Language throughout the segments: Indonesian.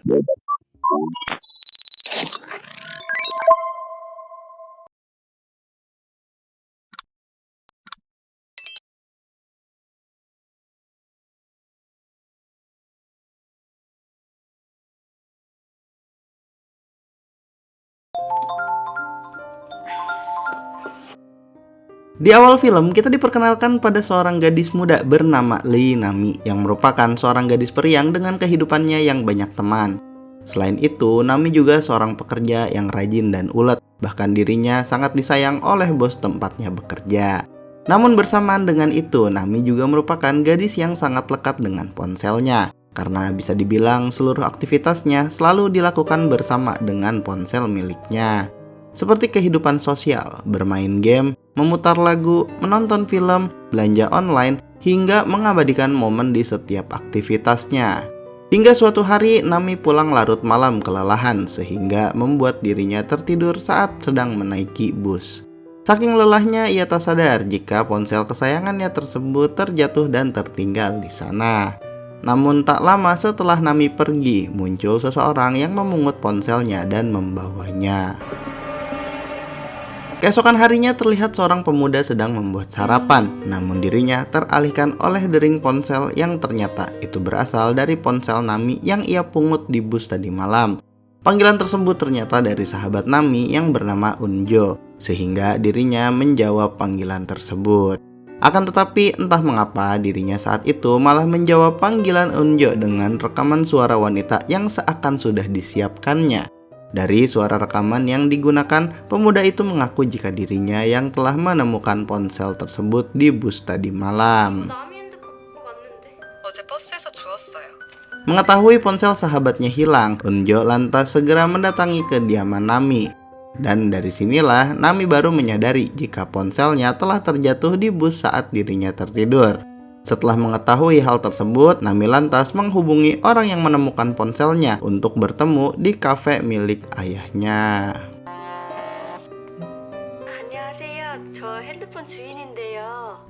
Di awal film, kita diperkenalkan pada seorang gadis muda bernama Lee Nami yang merupakan seorang gadis periang dengan kehidupannya yang banyak teman. Selain itu, Nami juga seorang pekerja yang rajin dan ulet, bahkan dirinya sangat disayang oleh bos tempatnya bekerja. Namun bersamaan dengan itu, Nami juga merupakan gadis yang sangat lekat dengan ponselnya, karena bisa dibilang seluruh aktivitasnya selalu dilakukan bersama dengan ponsel miliknya. Seperti kehidupan sosial, bermain game, memutar lagu, menonton film, belanja online, hingga mengabadikan momen di setiap aktivitasnya. Hingga suatu hari, Nami pulang larut malam kelelahan sehingga membuat dirinya tertidur saat sedang menaiki bus. Saking lelahnya, ia tak sadar jika ponsel kesayangannya tersebut terjatuh dan tertinggal di sana. Namun tak lama setelah Nami pergi, muncul seseorang yang memungut ponselnya dan membawanya. Keesokan harinya terlihat seorang pemuda sedang membuat sarapan, namun dirinya teralihkan oleh dering ponsel yang ternyata itu berasal dari ponsel Nami yang ia pungut di bus tadi malam. Panggilan tersebut ternyata dari sahabat Nami yang bernama Unjo, sehingga dirinya menjawab panggilan tersebut. Akan tetapi entah mengapa dirinya saat itu malah menjawab panggilan Unjo dengan rekaman suara wanita yang seakan sudah disiapkannya. Dari suara rekaman yang digunakan, pemuda itu mengaku jika dirinya yang telah menemukan ponsel tersebut di bus tadi malam. Mengetahui ponsel sahabatnya hilang, Unjo lantas segera mendatangi kediaman Nami. Dan dari sinilah Nami baru menyadari jika ponselnya telah terjatuh di bus saat dirinya tertidur. Setelah mengetahui hal tersebut, Nami lantas menghubungi orang yang menemukan ponselnya untuk bertemu di kafe milik ayahnya.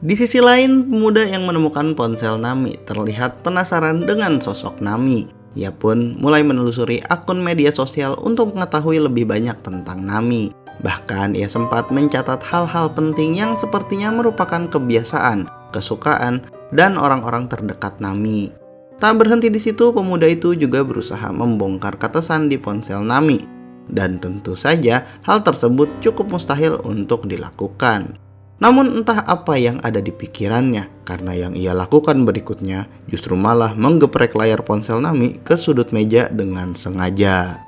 Di sisi lain, pemuda yang menemukan ponsel Nami terlihat penasaran dengan sosok Nami. Ia pun mulai menelusuri akun media sosial untuk mengetahui lebih banyak tentang Nami. Bahkan ia sempat mencatat hal-hal penting yang sepertinya merupakan kebiasaan, kesukaan, dan orang-orang terdekat Nami. Tak berhenti di situ, pemuda itu juga berusaha membongkar ketesan di ponsel Nami. Dan tentu saja hal tersebut cukup mustahil untuk dilakukan. Namun entah apa yang ada di pikirannya, karena yang ia lakukan berikutnya justru malah menggeprek layar ponsel Nami ke sudut meja dengan sengaja.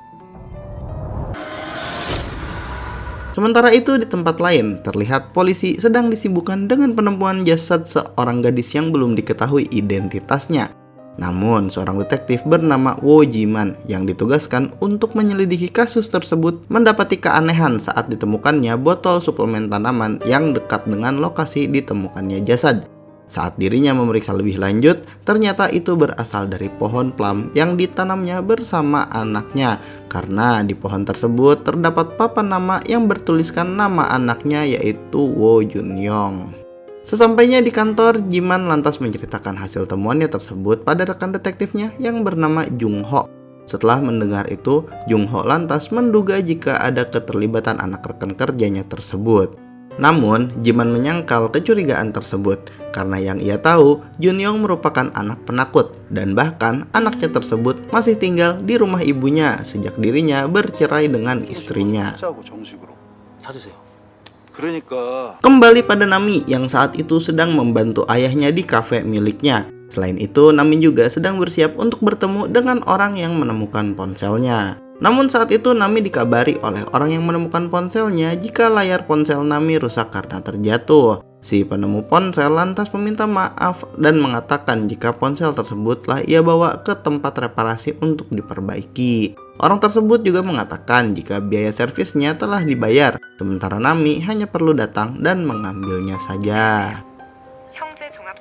Sementara itu di tempat lain, terlihat polisi sedang disibukkan dengan penemuan jasad seorang gadis yang belum diketahui identitasnya. Namun, seorang detektif bernama Wo Jiman yang ditugaskan untuk menyelidiki kasus tersebut mendapati keanehan saat ditemukannya botol suplemen tanaman yang dekat dengan lokasi ditemukannya jasad. Saat dirinya memeriksa lebih lanjut, ternyata itu berasal dari pohon plum yang ditanamnya bersama anaknya. Karena di pohon tersebut terdapat papan nama yang bertuliskan nama anaknya yaitu Wo Junyong. Sesampainya di kantor, Jiman lantas menceritakan hasil temuannya tersebut pada rekan detektifnya yang bernama Jung Ho. Setelah mendengar itu, Jung Ho lantas menduga jika ada keterlibatan anak rekan kerjanya tersebut. Namun, Jiman menyangkal kecurigaan tersebut karena yang ia tahu, Junyong merupakan anak penakut dan bahkan anaknya tersebut masih tinggal di rumah ibunya sejak dirinya bercerai dengan istrinya. Kembali pada Nami yang saat itu sedang membantu ayahnya di kafe miliknya. Selain itu, Nami juga sedang bersiap untuk bertemu dengan orang yang menemukan ponselnya. Namun saat itu Nami dikabari oleh orang yang menemukan ponselnya jika layar ponsel Nami rusak karena terjatuh. Si penemu ponsel lantas meminta maaf dan mengatakan jika ponsel tersebut telah ia bawa ke tempat reparasi untuk diperbaiki. Orang tersebut juga mengatakan jika biaya servisnya telah dibayar, sementara Nami hanya perlu datang dan mengambilnya saja.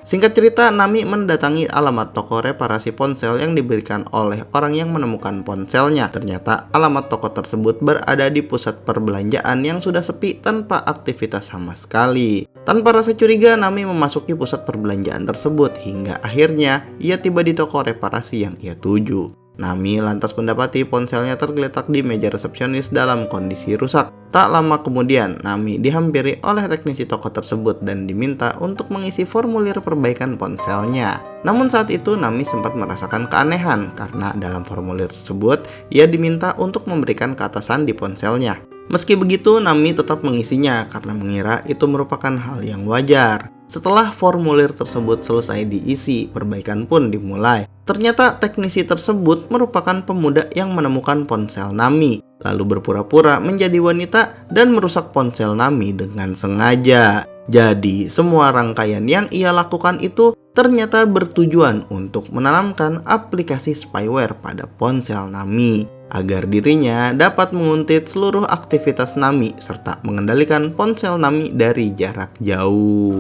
Singkat cerita, Nami mendatangi alamat toko reparasi ponsel yang diberikan oleh orang yang menemukan ponselnya. Ternyata alamat toko tersebut berada di pusat perbelanjaan yang sudah sepi tanpa aktivitas sama sekali. Tanpa rasa curiga, Nami memasuki pusat perbelanjaan tersebut hingga akhirnya ia tiba di toko reparasi yang ia tuju. Nami lantas mendapati ponselnya tergeletak di meja resepsionis dalam kondisi rusak. Tak lama kemudian, Nami dihampiri oleh teknisi toko tersebut dan diminta untuk mengisi formulir perbaikan ponselnya. Namun saat itu Nami sempat merasakan keanehan karena dalam formulir tersebut ia diminta untuk memberikan keatasan di ponselnya. Meski begitu, Nami tetap mengisinya karena mengira itu merupakan hal yang wajar. Setelah formulir tersebut selesai diisi, perbaikan pun dimulai. Ternyata teknisi tersebut merupakan pemuda yang menemukan ponsel Nami, lalu berpura-pura menjadi wanita dan merusak ponsel Nami dengan sengaja. Jadi, semua rangkaian yang ia lakukan itu ternyata bertujuan untuk menanamkan aplikasi spyware pada ponsel Nami, agar dirinya dapat menguntit seluruh aktivitas Nami serta mengendalikan ponsel Nami dari jarak jauh.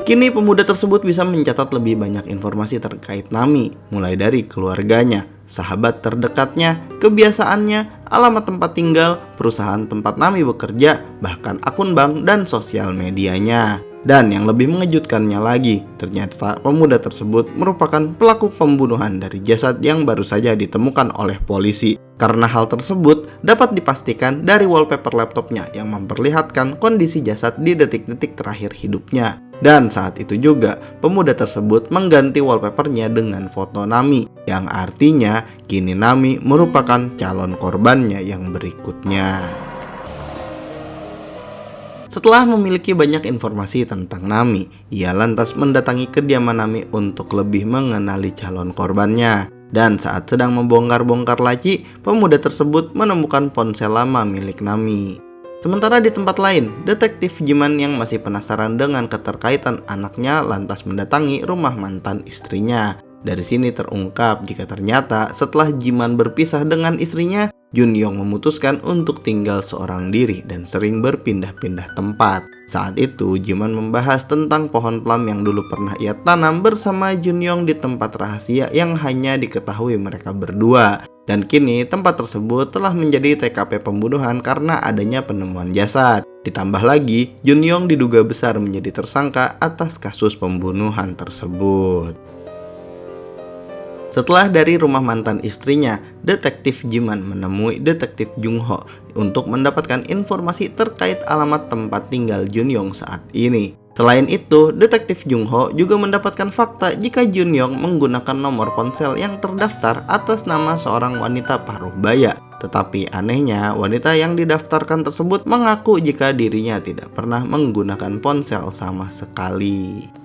Kini pemuda tersebut bisa mencatat lebih banyak informasi terkait Nami, mulai dari keluarganya, sahabat terdekatnya, kebiasaannya, alamat tempat tinggal, perusahaan tempat Nami bekerja, bahkan akun bank dan sosial medianya. Dan yang lebih mengejutkannya lagi, ternyata pemuda tersebut merupakan pelaku pembunuhan dari jasad yang baru saja ditemukan oleh polisi. Karena hal tersebut dapat dipastikan dari wallpaper laptopnya yang memperlihatkan kondisi jasad di detik-detik terakhir hidupnya. Dan saat itu juga, pemuda tersebut mengganti wallpapernya dengan foto Nami, yang artinya kini Nami merupakan calon korbannya yang berikutnya. Setelah memiliki banyak informasi tentang Nami, ia lantas mendatangi kediaman Nami untuk lebih mengenali calon korbannya. Dan saat sedang membongkar-bongkar laci, pemuda tersebut menemukan ponsel lama milik Nami. Sementara di tempat lain, detektif Jiman yang masih penasaran dengan keterkaitan anaknya lantas mendatangi rumah mantan istrinya. Dari sini terungkap jika ternyata setelah Jiman berpisah dengan istrinya, Junyong memutuskan untuk tinggal seorang diri dan sering berpindah-pindah tempat. Saat itu, Jiman membahas tentang pohon plum yang dulu pernah ia tanam bersama Junyong di tempat rahasia yang hanya diketahui mereka berdua. Dan kini tempat tersebut telah menjadi TKP pembunuhan karena adanya penemuan jasad. Ditambah lagi, Junyong diduga besar menjadi tersangka atas kasus pembunuhan tersebut. Setelah dari rumah mantan istrinya, detektif Jiman menemui detektif Jungho untuk mendapatkan informasi terkait alamat tempat tinggal Junyong saat ini. Selain itu, detektif Jungho juga mendapatkan fakta jika Junyong menggunakan nomor ponsel yang terdaftar atas nama seorang wanita paruh baya. Tetapi anehnya, wanita yang didaftarkan tersebut mengaku jika dirinya tidak pernah menggunakan ponsel sama sekali.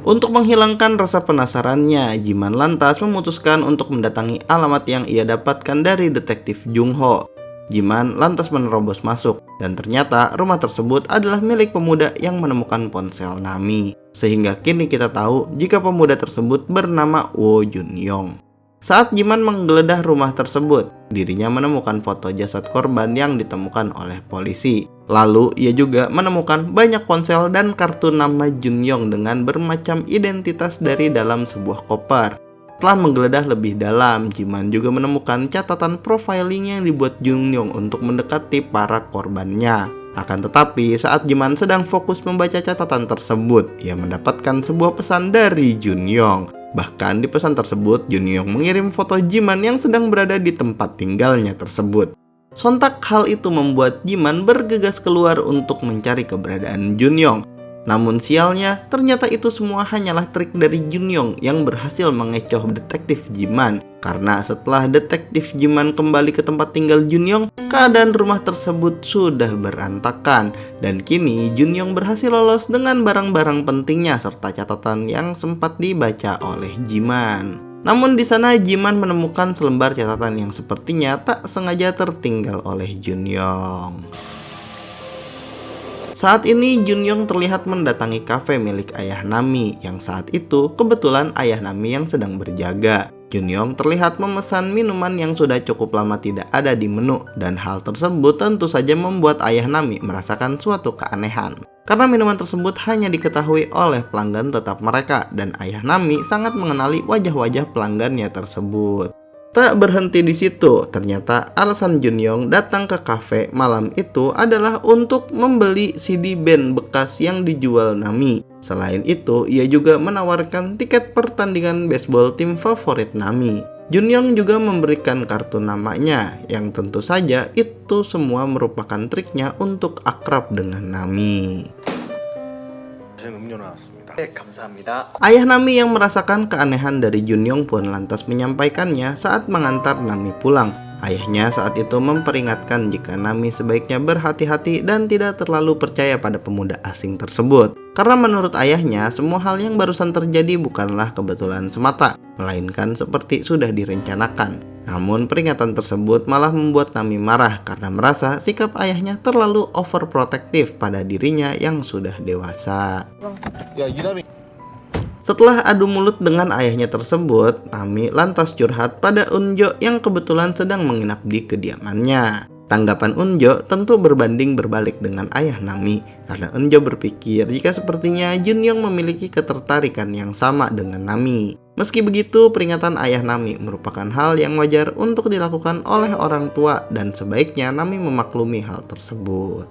Untuk menghilangkan rasa penasarannya, Jiman lantas memutuskan untuk mendatangi alamat yang ia dapatkan dari detektif Jungho. Jiman lantas menerobos masuk, dan ternyata rumah tersebut adalah milik pemuda yang menemukan ponsel Nami. Sehingga kini kita tahu jika pemuda tersebut bernama Wo Junyong. Saat Jiman menggeledah rumah tersebut, dirinya menemukan foto jasad korban yang ditemukan oleh polisi. Lalu ia juga menemukan banyak ponsel dan kartu nama Junyong dengan bermacam identitas dari dalam sebuah koper. Setelah menggeledah lebih dalam, Jiman juga menemukan catatan profiling yang dibuat Junyong untuk mendekati para korbannya. Akan tetapi saat Jiman sedang fokus membaca catatan tersebut, ia mendapatkan sebuah pesan dari Junyong. Bahkan di pesan tersebut, Junyong mengirim foto Jiman yang sedang berada di tempat tinggalnya tersebut. Sontak hal itu membuat Jiman bergegas keluar untuk mencari keberadaan Junyong. Namun sialnya, ternyata itu semua hanyalah trik dari Junyong yang berhasil mengecoh detektif Jiman. Karena setelah detektif Jiman kembali ke tempat tinggal Junyong, keadaan rumah tersebut sudah berantakan. Dan kini Junyong berhasil lolos dengan barang-barang pentingnya serta catatan yang sempat dibaca oleh Jiman. Namun di sana Jiman menemukan selembar catatan yang sepertinya tak sengaja tertinggal oleh Junyong. Saat ini Junyong terlihat mendatangi kafe milik ayah Nami yang saat itu kebetulan ayah Nami yang sedang berjaga. Junyong terlihat memesan minuman yang sudah cukup lama tidak ada di menu dan hal tersebut tentu saja membuat ayah Nami merasakan suatu keanehan. Karena minuman tersebut hanya diketahui oleh pelanggan tetap mereka dan ayah Nami sangat mengenali wajah-wajah pelanggannya tersebut. Tak berhenti di situ, ternyata alasan Junyong datang ke kafe malam itu adalah untuk membeli CD band bekas yang dijual Nami. Selain itu, ia juga menawarkan tiket pertandingan baseball tim favorit Nami. Junyong juga memberikan kartu namanya, yang tentu saja itu semua merupakan triknya untuk akrab dengan Nami. Ayah Nami yang merasakan keanehan dari Junyong pun lantas menyampaikannya saat mengantar Nami pulang. Ayahnya saat itu memperingatkan jika Nami sebaiknya berhati-hati dan tidak terlalu percaya pada pemuda asing tersebut. Karena menurut ayahnya, semua hal yang barusan terjadi bukanlah kebetulan semata, melainkan seperti sudah direncanakan. Namun peringatan tersebut malah membuat Nami marah karena merasa sikap ayahnya terlalu overprotective pada dirinya yang sudah dewasa. Setelah adu mulut dengan ayahnya tersebut, Nami lantas curhat pada Unjo yang kebetulan sedang menginap di kediamannya. Tanggapan Unjo tentu berbanding berbalik dengan ayah Nami, karena Unjo berpikir jika sepertinya Junyong memiliki ketertarikan yang sama dengan Nami. Meski begitu, peringatan ayah Nami merupakan hal yang wajar untuk dilakukan oleh orang tua dan sebaiknya Nami memaklumi hal tersebut.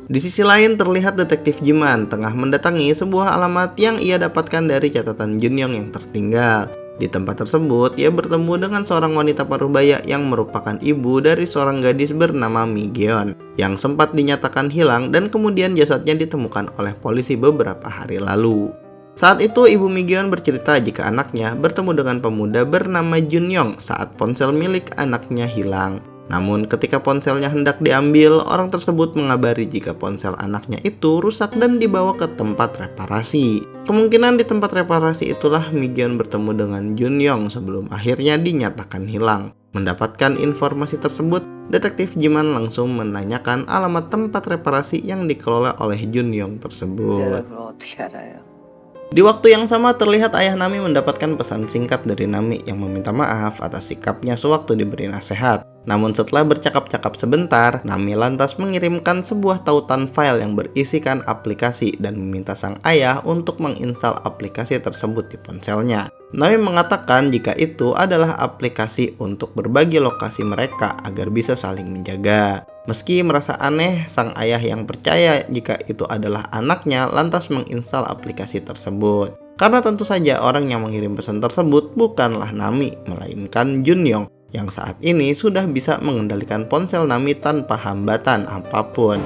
Di sisi lain terlihat detektif Jiman tengah mendatangi sebuah alamat yang ia dapatkan dari catatan Junyong yang tertinggal. Di tempat tersebut, ia bertemu dengan seorang wanita parubaya yang merupakan ibu dari seorang gadis bernama Migeon yang sempat dinyatakan hilang dan kemudian jasadnya ditemukan oleh polisi beberapa hari lalu. Saat itu ibu Migeon bercerita jika anaknya bertemu dengan pemuda bernama Junyong saat ponsel milik anaknya hilang. Namun ketika ponselnya hendak diambil, orang tersebut mengabari jika ponsel anaknya itu rusak dan dibawa ke tempat reparasi. Kemungkinan di tempat reparasi itulah Migeon bertemu dengan Junyong sebelum akhirnya dinyatakan hilang. Mendapatkan informasi tersebut, detektif Jiman langsung menanyakan alamat tempat reparasi yang dikelola oleh Junyong tersebut. Di waktu yang sama terlihat ayah Nami mendapatkan pesan singkat dari Nami yang meminta maaf atas sikapnya sewaktu diberi nasihat. Namun setelah bercakap-cakap sebentar, Nami lantas mengirimkan sebuah tautan file yang berisikan aplikasi dan meminta sang ayah untuk menginstal aplikasi tersebut di ponselnya. Nami mengatakan jika itu adalah aplikasi untuk berbagi lokasi mereka agar bisa saling menjaga. Meski merasa aneh, sang ayah yang percaya jika itu adalah anaknya lantas menginstal aplikasi tersebut. Karena tentu saja orang yang mengirim pesan tersebut bukanlah Nami, melainkan Junyong yang saat ini sudah bisa mengendalikan ponsel Nami tanpa hambatan apapun.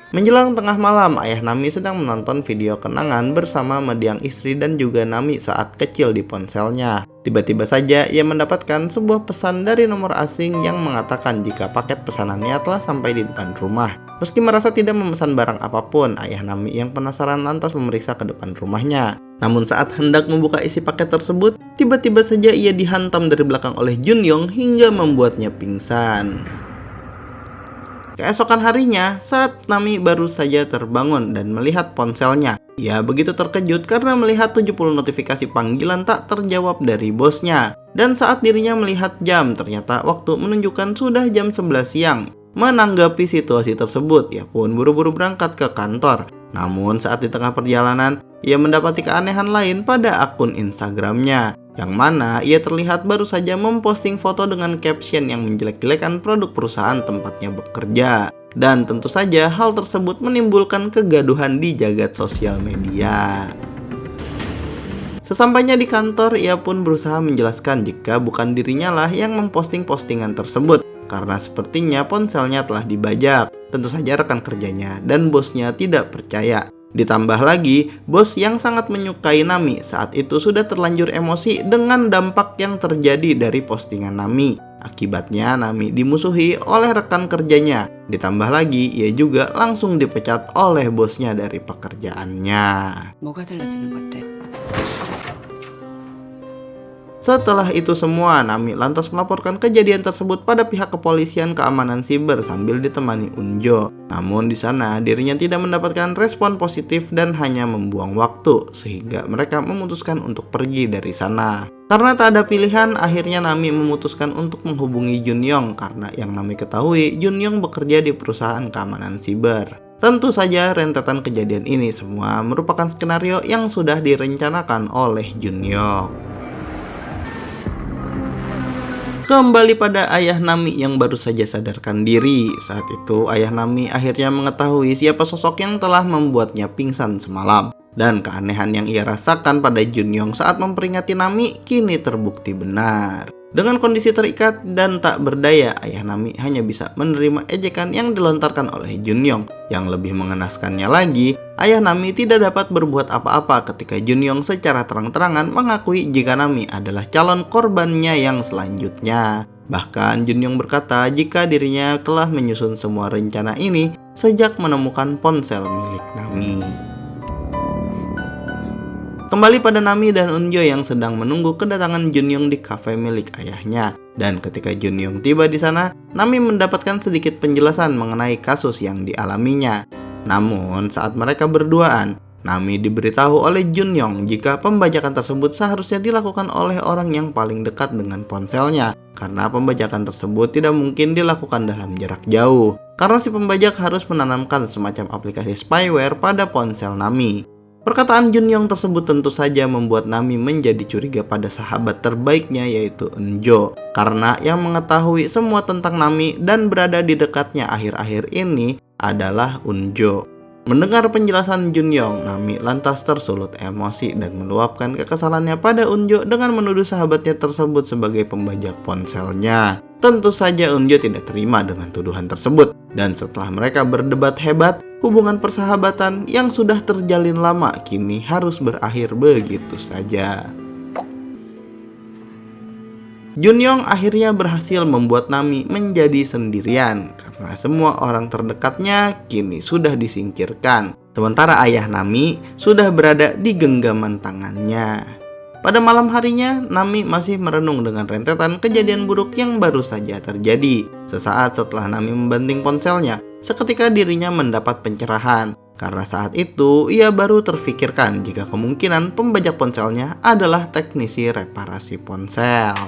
Menjelang tengah malam, ayah Nami sedang menonton video kenangan bersama mendiang istri dan juga Nami saat kecil di ponselnya. Tiba-tiba saja ia mendapatkan sebuah pesan dari nomor asing yang mengatakan jika paket pesanannya telah sampai di depan rumah. Meski merasa tidak memesan barang apapun, ayah Nami yang penasaran lantas memeriksa ke depan rumahnya. Namun saat hendak membuka isi paket tersebut, tiba-tiba saja ia dihantam dari belakang oleh Junyong hingga membuatnya pingsan. Keesokan harinya, saat Nami baru saja terbangun dan melihat ponselnya, ia begitu terkejut karena melihat 70 notifikasi panggilan tak terjawab dari bosnya. Dan saat dirinya melihat jam, ternyata waktu menunjukkan sudah jam 11 siang. Menanggapi situasi tersebut, ia pun buru-buru berangkat ke kantor. Namun saat di tengah perjalanan, ia mendapati keanehan lain pada akun Instagramnya, yang mana ia terlihat baru saja memposting foto dengan caption yang menjelek-jelekan produk perusahaan tempatnya bekerja. Dan tentu saja hal tersebut menimbulkan kegaduhan di jagat sosial media. Sesampainya di kantor, ia pun berusaha menjelaskan jika bukan dirinya lah yang memposting postingan tersebut, karena sepertinya ponselnya telah dibajak. Tentu saja rekan kerjanya dan bosnya tidak percaya. Ditambah lagi, bos yang sangat menyukai Nami saat itu sudah terlanjur emosi dengan dampak yang terjadi dari postingan Nami. Akibatnya Nami dimusuhi oleh rekan kerjanya. Ditambah lagi, ia juga langsung dipecat oleh bosnya dari pekerjaannya. Setelah itu semua, Nami lantas melaporkan kejadian tersebut pada pihak kepolisian keamanan siber sambil ditemani Unjo. Namun di sana dirinya tidak mendapatkan respon positif dan hanya membuang waktu, sehingga mereka memutuskan untuk pergi dari sana. Karena tak ada pilihan, akhirnya Nami memutuskan untuk menghubungi Junyong karena yang Nami ketahui Junyong bekerja di perusahaan keamanan siber. Tentu saja rentetan kejadian ini semua merupakan skenario yang sudah direncanakan oleh Junyong. Kembali pada ayah Nami yang baru saja sadarkan diri. Saat itu ayah Nami akhirnya mengetahui siapa sosok yang telah membuatnya pingsan semalam. Dan keanehan yang ia rasakan pada Junyong saat memperingati Nami kini terbukti benar. Dengan kondisi terikat dan tak berdaya, ayah Nami hanya bisa menerima ejekan yang dilontarkan oleh Junyong. Yang lebih mengenaskannya lagi, ayah Nami tidak dapat berbuat apa-apa ketika Junyong secara terang-terangan mengakui jika Nami adalah calon korbannya yang selanjutnya. Bahkan Junyong berkata jika dirinya telah menyusun semua rencana ini sejak menemukan ponsel milik Nami. Kembali pada Nami dan Eunjo yang sedang menunggu kedatangan Junyong di kafe milik ayahnya. Dan ketika Junyong tiba di sana, Nami mendapatkan sedikit penjelasan mengenai kasus yang dialaminya. Namun saat mereka berduaan, Nami diberitahu oleh Junyong jika pembajakan tersebut seharusnya dilakukan oleh orang yang paling dekat dengan ponselnya. Karena pembajakan tersebut tidak mungkin dilakukan dalam jarak jauh. Karena si pembajak harus menanamkan semacam aplikasi spyware pada ponsel Nami. Perkataan Junyong tersebut tentu saja membuat Nami menjadi curiga pada sahabat terbaiknya yaitu Eunjo. Karena yang mengetahui semua tentang Nami dan berada di dekatnya akhir-akhir ini adalah Eunjo. Mendengar penjelasan Junyong, Nami lantas tersulut emosi dan meluapkan kekesalannya pada Eunjo dengan menuduh sahabatnya tersebut sebagai pembajak ponselnya. Tentu saja Eunjo tidak terima dengan tuduhan tersebut. Dan setelah mereka berdebat hebat, hubungan persahabatan yang sudah terjalin lama kini harus berakhir begitu saja. Junyong akhirnya berhasil membuat Nami menjadi sendirian karena semua orang terdekatnya kini sudah disingkirkan. Sementara ayah Nami sudah berada di genggaman tangannya. Pada malam harinya, Nami masih merenung dengan rentetan kejadian buruk yang baru saja terjadi. Sesaat setelah Nami membanting ponselnya, seketika dirinya mendapat pencerahan. Karena saat itu, ia baru terfikirkan jika kemungkinan pembajak ponselnya adalah teknisi reparasi ponsel.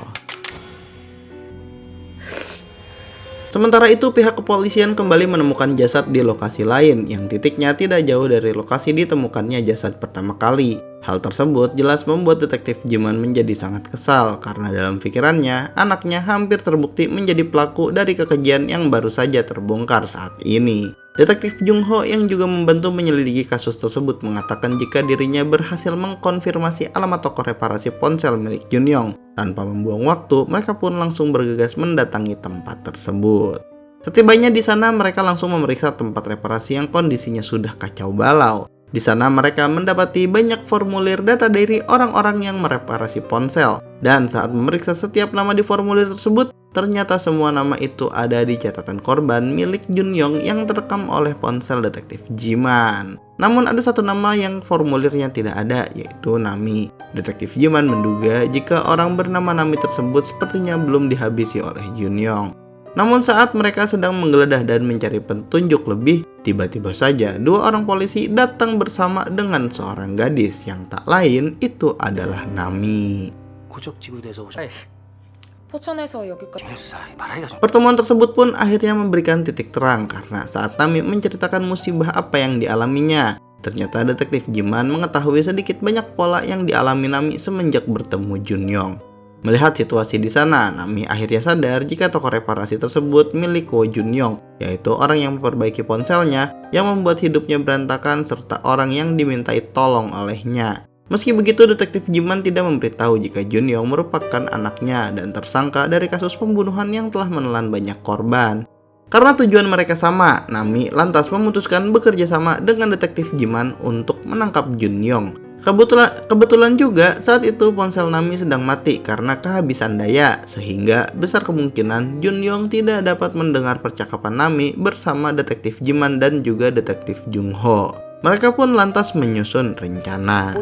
Sementara itu, pihak kepolisian kembali menemukan jasad di lokasi lain yang titiknya tidak jauh dari lokasi ditemukannya jasad pertama kali. Hal tersebut jelas membuat detektif Jiman menjadi sangat kesal karena dalam pikirannya, anaknya hampir terbukti menjadi pelaku dari kekejian yang baru saja terbongkar saat ini. Detektif Jung Ho yang juga membantu menyelidiki kasus tersebut mengatakan jika dirinya berhasil mengkonfirmasi alamat toko reparasi ponsel milik Junyong. Tanpa membuang waktu, mereka pun langsung bergegas mendatangi tempat tersebut. Setibanya di sana, mereka langsung memeriksa tempat reparasi yang kondisinya sudah kacau balau. Di sana mereka mendapati banyak formulir data dari orang-orang yang mereparasi ponsel. Dan saat memeriksa setiap nama di formulir tersebut, ternyata semua nama itu ada di catatan korban milik Junyong yang terekam oleh ponsel detektif Jiman. Namun ada satu nama yang formulirnya tidak ada, yaitu Nami. Detektif Jiman menduga jika orang bernama Nami tersebut sepertinya belum dihabisi oleh Junyong. Namun saat mereka sedang menggeledah dan mencari petunjuk lebih, tiba-tiba saja dua orang polisi datang bersama dengan seorang gadis yang tak lain itu adalah Nami. Pertemuan tersebut pun akhirnya memberikan titik terang karena saat Nami menceritakan musibah apa yang dialaminya, ternyata detektif Jiman mengetahui sedikit banyak pola yang dialami Nami semenjak bertemu Junyong. Melihat situasi di sana, Nami akhirnya sadar jika toko reparasi tersebut milik Ko Junyong, yaitu orang yang memperbaiki ponselnya yang membuat hidupnya berantakan serta orang yang dimintai tolong olehnya. Meski begitu, detektif Jiman tidak memberitahu jika Junyong merupakan anaknya dan tersangka dari kasus pembunuhan yang telah menelan banyak korban. Karena tujuan mereka sama, Nami lantas memutuskan bekerja sama dengan detektif Jiman untuk menangkap Junyong. Kebetulan juga saat itu ponsel Nami sedang mati karena kehabisan daya, sehingga besar kemungkinan Junyong tidak dapat mendengar percakapan Nami bersama detektif Jiman dan juga detektif Jung Ho. Mereka pun lantas menyusun rencana.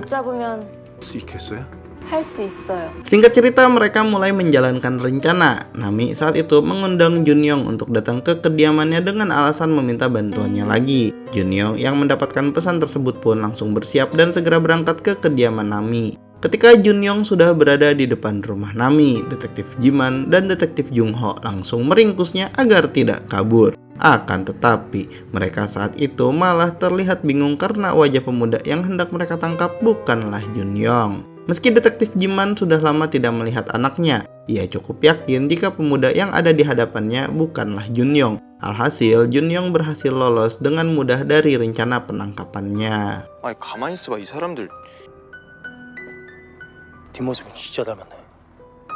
Singkat cerita, mereka mulai menjalankan rencana. Nami saat itu mengundang Junyong untuk datang ke kediamannya dengan alasan meminta bantuannya lagi. Junyong yang mendapatkan pesan tersebut pun langsung bersiap dan segera berangkat ke kediaman Nami. Ketika Junyong sudah berada di depan rumah Nami, detektif Jiman dan detektif Jungho langsung meringkusnya agar tidak kabur. Akan tetapi, mereka saat itu malah terlihat bingung karena wajah pemuda yang hendak mereka tangkap bukanlah Junyong. Meski detektif Jiman sudah lama tidak melihat anaknya, ia cukup yakin jika pemuda yang ada di hadapannya bukanlah Junyong. Alhasil, Junyong berhasil lolos dengan mudah dari rencana penangkapannya. 아니 가만히 있어봐 이 사람들 뒷모습이 진짜 닮았네.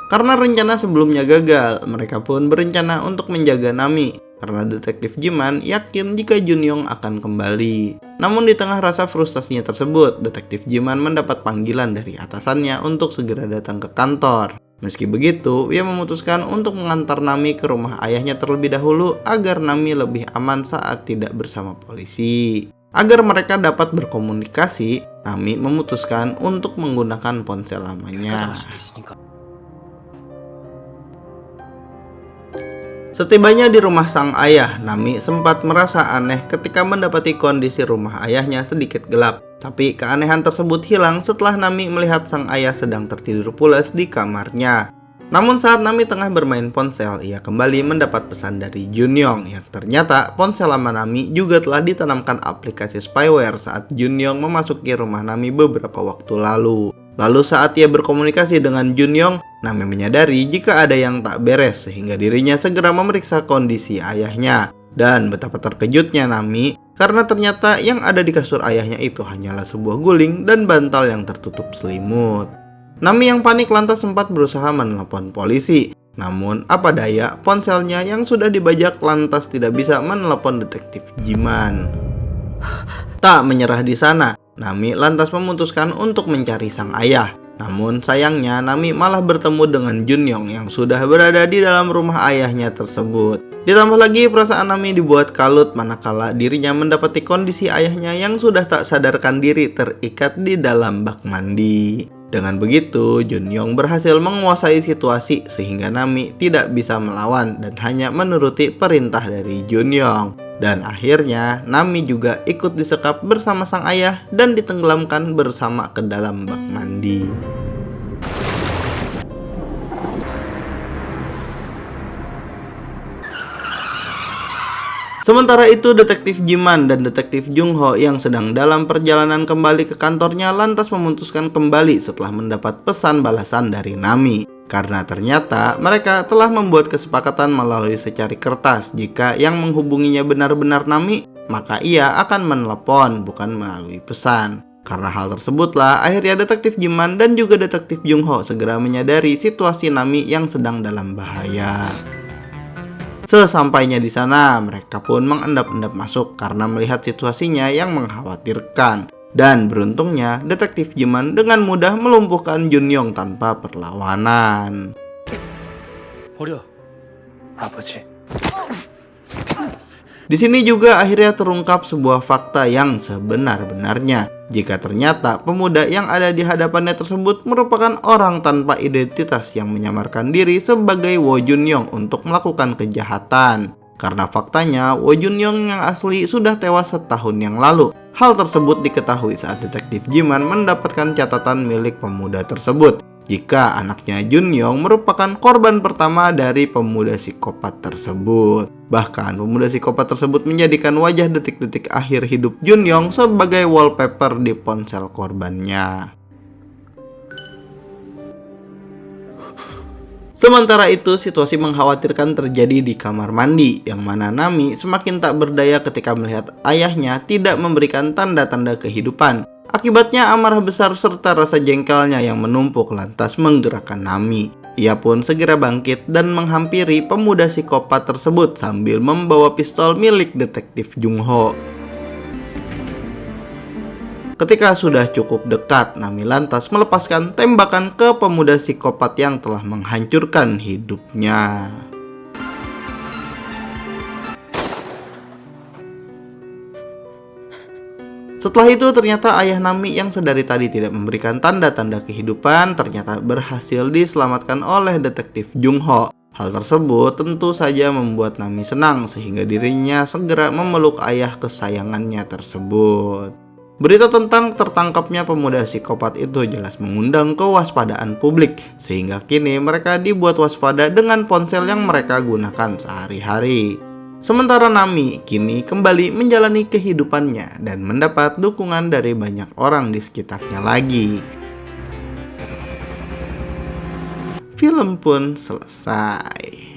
Karena rencana sebelumnya gagal, mereka pun berencana untuk menjaga Nami. Karena detektif Jiman yakin jika Junyong akan kembali. Namun di tengah rasa frustasinya tersebut, detektif Jiman mendapat panggilan dari atasannya untuk segera datang ke kantor. Meski begitu, ia memutuskan untuk mengantar Nami ke rumah ayahnya terlebih dahulu agar Nami lebih aman saat tidak bersama polisi. Agar mereka dapat berkomunikasi, Nami memutuskan untuk menggunakan ponsel lamanya. Setibanya di rumah sang ayah, Nami sempat merasa aneh ketika mendapati kondisi rumah ayahnya sedikit gelap. Tapi keanehan tersebut hilang setelah Nami melihat sang ayah sedang tertidur pulas di kamarnya. Namun saat Nami tengah bermain ponsel, ia kembali mendapat pesan dari Junyong yang ternyata ponsel lama Nami juga telah ditanamkan aplikasi spyware saat Junyong memasuki rumah Nami beberapa waktu lalu. Lalu saat ia berkomunikasi dengan Junyong, Nami menyadari jika ada yang tak beres sehingga dirinya segera memeriksa kondisi ayahnya. Dan betapa terkejutnya Nami karena ternyata yang ada di kasur ayahnya itu hanyalah sebuah guling dan bantal yang tertutup selimut. Nami yang panik lantas sempat berusaha menelpon polisi. Namun apa daya, ponselnya yang sudah dibajak lantas tidak bisa menelpon detektif Jiman. Tak menyerah di sana, Nami lantas memutuskan untuk mencari sang ayah. Namun sayangnya Nami malah bertemu dengan Junyong yang sudah berada di dalam rumah ayahnya tersebut. Ditambah lagi perasaan Nami dibuat kalut manakala dirinya mendapati kondisi ayahnya yang sudah tak sadarkan diri terikat di dalam bak mandi. Dengan begitu, Junyong berhasil menguasai situasi sehingga Nami tidak bisa melawan dan hanya menuruti perintah dari Junyong. Dan akhirnya, Nami juga ikut disekap bersama sang ayah dan ditenggelamkan bersama ke dalam bak mandi. Sementara itu, detektif Jiman dan detektif Jungho yang sedang dalam perjalanan kembali ke kantornya lantas memutuskan kembali setelah mendapat pesan balasan dari Nami. Karena ternyata mereka telah membuat kesepakatan melalui secari kertas jika yang menghubunginya benar-benar Nami, maka ia akan menelepon bukan melalui pesan. Karena hal tersebutlah akhirnya detektif Jiman dan juga detektif Jungho segera menyadari situasi Nami yang sedang dalam bahaya. Sesampainya di sana, mereka pun mengendap-endap masuk karena melihat situasinya yang mengkhawatirkan. Dan beruntungnya, detektif Jiman dengan mudah melumpuhkan Junyong tanpa perlawanan. 버려, 아버지. Di sini juga akhirnya terungkap sebuah fakta yang sebenar-benarnya. Jika ternyata pemuda yang ada di hadapannya tersebut merupakan orang tanpa identitas yang menyamarkan diri sebagai Wo Junyong untuk melakukan kejahatan. Karena faktanya Wo Junyong yang asli sudah tewas setahun yang lalu. Hal tersebut diketahui saat detektif Jiman mendapatkan catatan milik pemuda tersebut. Jika anaknya Junyong merupakan korban pertama dari pemuda psikopat tersebut. Bahkan pemuda psikopat tersebut menjadikan wajah detik-detik akhir hidup Junyong sebagai wallpaper di ponsel korbannya. Sementara itu, situasi mengkhawatirkan terjadi di kamar mandi, yang mana Nami semakin tak berdaya ketika melihat ayahnya tidak memberikan tanda-tanda kehidupan. Akibatnya amarah besar serta rasa jengkelnya yang menumpuk lantas menggerakkan Nami. Ia pun segera bangkit dan menghampiri pemuda psikopat tersebut sambil membawa pistol milik detektif Jungho. Ketika sudah cukup dekat, Nami lantas melepaskan tembakan ke pemuda psikopat yang telah menghancurkan hidupnya. Setelah itu ternyata ayah Nami yang sedari tadi tidak memberikan tanda-tanda kehidupan ternyata berhasil diselamatkan oleh detektif Jungho. Hal tersebut tentu saja membuat Nami senang sehingga dirinya segera memeluk ayah kesayangannya tersebut. Berita tentang tertangkapnya pemuda psikopat itu jelas mengundang kewaspadaan publik, sehingga kini mereka dibuat waspada dengan ponsel yang mereka gunakan sehari-hari. Sementara Nami kini kembali menjalani kehidupannya dan mendapat dukungan dari banyak orang di sekitarnya lagi. Film pun selesai.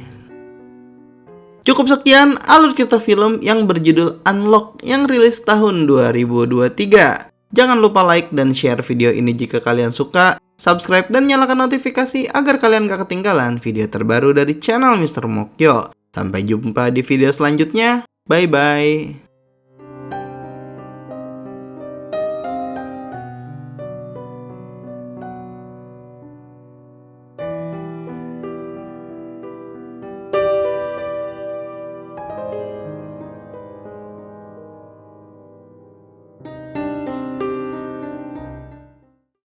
Cukup sekian alur cerita film yang berjudul Unlock yang rilis tahun 2023. Jangan lupa like dan share video ini jika kalian suka, subscribe dan nyalakan notifikasi agar kalian gak ketinggalan video terbaru dari channel Mr. Mokyo. Sampai jumpa di video selanjutnya. Bye bye.